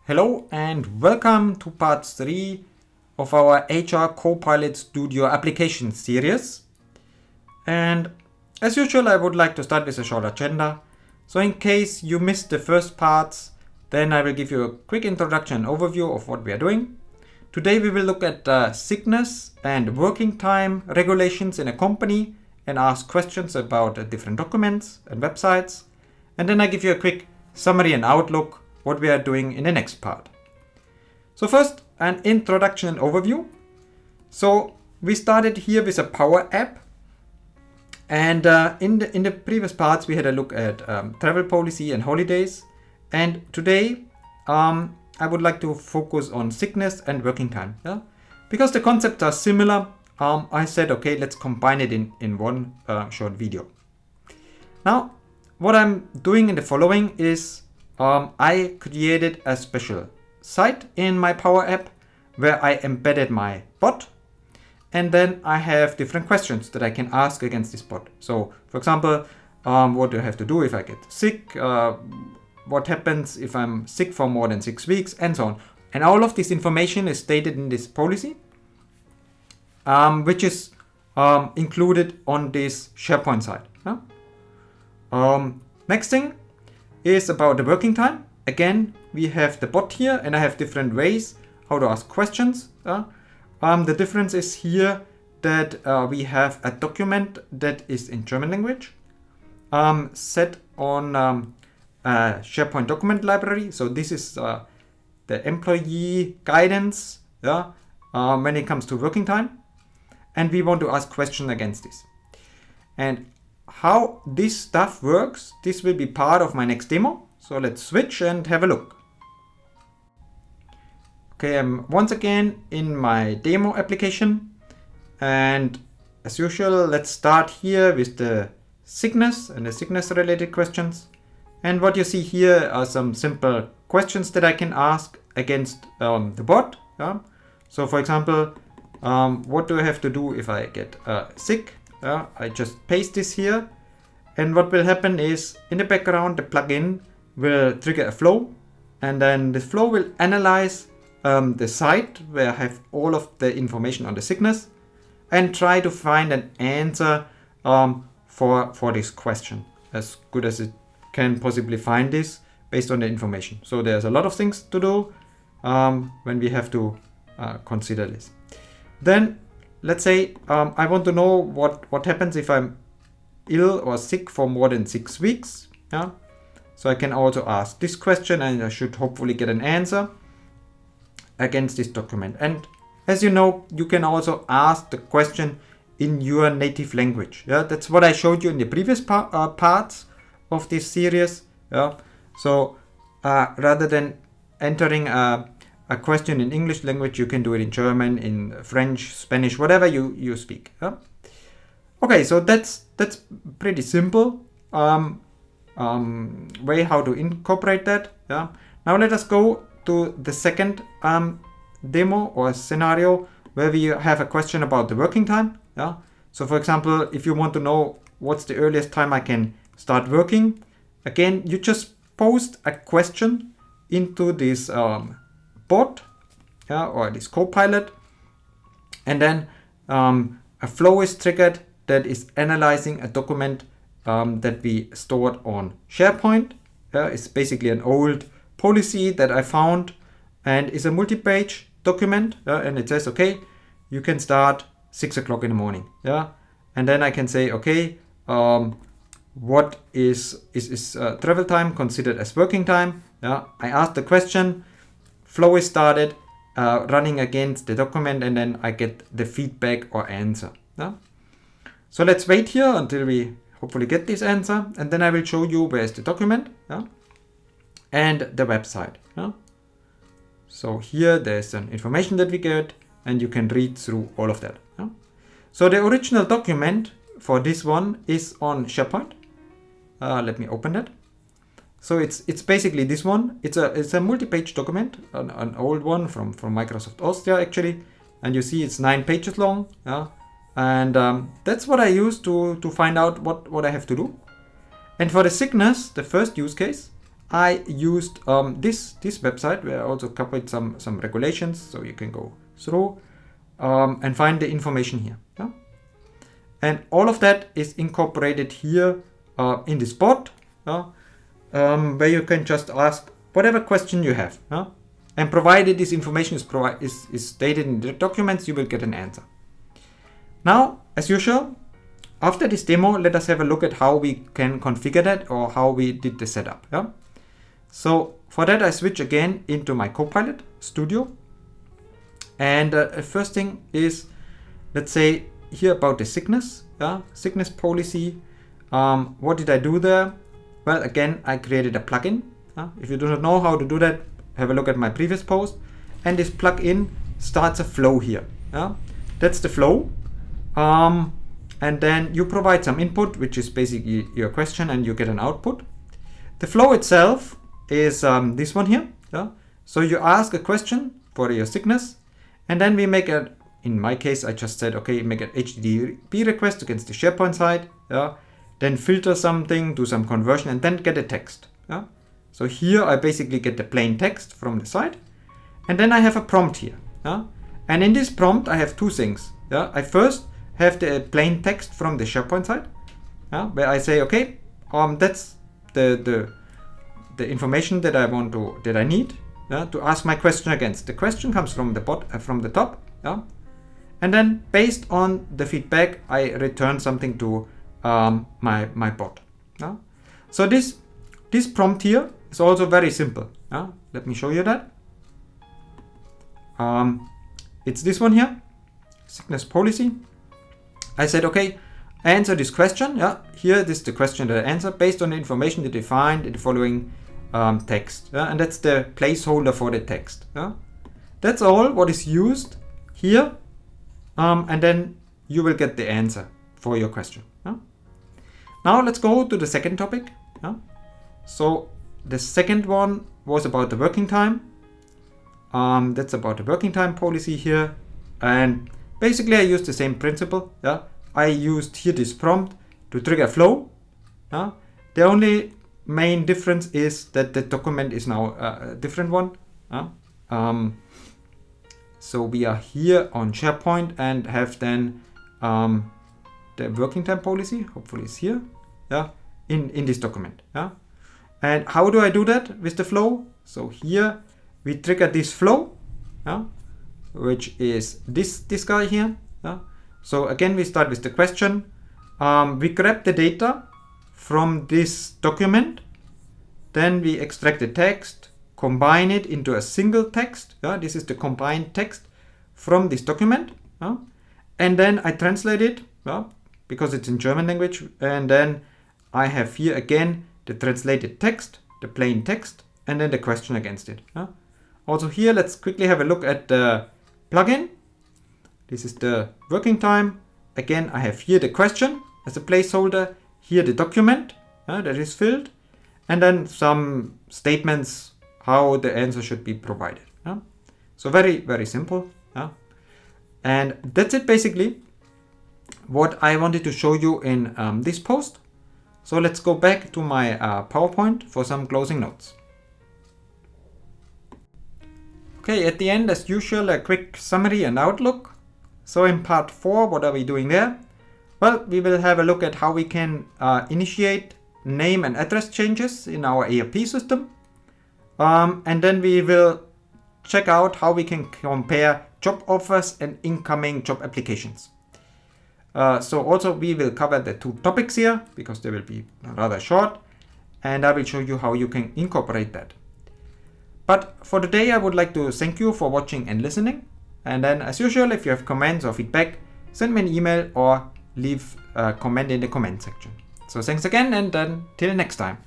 Hello and welcome to part 3 of our HR Copilot Studio application series. And as usual, I would like to start with a short agenda. So in case you missed the first parts, then I will give you a quick introduction and overview of what we are doing. Today we will look at sickness and working time regulations in a company and ask questions about different documents and websites. And then I give you a quick summary and outlook what we are doing in the next part. So first, an introduction and overview. So we started here with a Power App, and in the previous parts we had a look at travel policy and holidays, and today I would like to focus on sickness and working time. Because the concepts are similar, I said okay, let's combine it in one short video. Now what I'm doing in the following is I created a special site in my Power App where I embedded my bot, and then I have different questions that I can ask against this bot. So for example, what do I have to do if I get sick? What happens if I'm sick for more than 6 weeks, and so on. And all of this information is stated in this policy, which is included on this SharePoint site. Next thing is about the working time. Again, we have the bot here, and I have different ways how to ask questions. The difference is here that we have a document that is in German language, set on a SharePoint document library. So this is the employee guidance when it comes to working time, and we want to ask questions against this. And how this stuff works, this will be part of my next demo. So let's switch and have a look. Okay, I'm once again in my demo application, and as usual, let's start here with the sickness and the sickness related questions. And what you see here are some simple questions that I can ask against the bot. So for example, what do I have to do if I get sick? I just paste this here, and what will happen is in the background the plugin will trigger a flow, and then the flow will analyze the site where I have all of the information on the sickness and try to find an answer for this question as good as it can possibly find this based on the information. So there's a lot of things to do when we have to consider this. Then let's say I want to know what happens if I'm ill or sick for more than 6 weeks. So I can also ask this question, and I should hopefully get an answer against this document. And as you know, you can also ask the question in your native language. That's what I showed you in the previous parts of this series. So rather than entering a question in English language, you can do it in German, in French, Spanish, whatever you speak. Okay, so that's pretty simple way how to incorporate that. Now let us go to the second demo or scenario where we have a question about the working time. So for example, if you want to know what's the earliest time I can start working, again, you just post a question into this bot or this Copilot, and then a flow is triggered that is analyzing a document that we stored on SharePoint. It's basically an old policy that I found, and is a multi-page document, and it says okay, you can start 6 o'clock in the morning. And then I can say okay, what is travel time considered as working time? I ask the question, flow is started, running against the document, and then I get the feedback or answer. So let's wait here until we hopefully get this answer, and then I will show you where's the document and the website. So here there's some information that we get, and you can read through all of that. So the original document for this one is on SharePoint. Let me open it. So it's basically this one. It's a multi-page document, an old one from Microsoft Austria actually, and you see it's 9 pages long. And that's what I use to find out what I have to do. And for the sickness, the first use case, I used this website where I also covered some regulations, so you can go through and find the information here. Yeah? And all of that is incorporated here in this bot, where you can just ask whatever question you have. And provided this information is stated in the documents, you will get an answer. Now, as usual, after this demo, let us have a look at how we can configure that or how we did the setup. Yeah? So for that, I switch again into my Copilot Studio. And first thing is, let's say here about the sickness, sickness policy. What did I do there? Well, again, I created a plugin. If you do not know how to do that, have a look at my previous post. And this plugin starts a flow here. That's the flow. And then you provide some input, which is basically your question, and you get an output. The flow itself is this one here. So you ask a question for your sickness, and then we make a, in my case, I just said, okay, make an HTTP request against the SharePoint side. Then filter something, do some conversion, and then get a text. So here I basically get the plain text from the site, and then I have a prompt here. And in this prompt, I have two things. I first have the plain text from the SharePoint side, where I say, okay, that's the information that I need to ask my question against. The question comes from the from the top, and then based on the feedback, I return something to my bot. So this prompt here is also very simple. Let me show you that. It's this one here, sickness policy. I said, okay, answer this question. Here, this is the question that I answer based on the information that you find in the following text. And that's the placeholder for the text. That's all what is used here. And then you will get the answer for your question. Now let's go to the second topic. So the second one was about the working time. That's about the working time policy here. And basically I used the same principle. I used here this prompt to trigger flow. The only main difference is that the document is now a different one. So we are here on SharePoint and have then the working time policy, hopefully it's here, in this document. And how do I do that with the flow? So here we trigger this flow, which is this guy here. So again, we start with the question. We grab the data from this document, then we extract the text, combine it into a single text. This is the combined text from this document. And then I translate it, because it's in German language. And then I have here again the translated text, the plain text, and then the question against it. Also here, let's quickly have a look at the plugin. This is the working time. Again, I have here the question as a placeholder, here the document that is filled, and then some statements how the answer should be provided. So very, very simple. And that's it basically what I wanted to show you in this post. So let's go back to my PowerPoint for some closing notes. Okay, at the end, as usual, a quick summary and outlook. So in part 4, what are we doing there? Well, we will have a look at how we can initiate name and address changes in our ERP system. And then we will check out how we can compare job offers and incoming job applications. So also we will cover the two topics here because they will be rather short, and I will show you how you can incorporate that. But for today, I would like to thank you for watching and listening. And then as usual, if you have comments or feedback, send me an email or leave a comment in the comment section. So thanks again, and then till next time.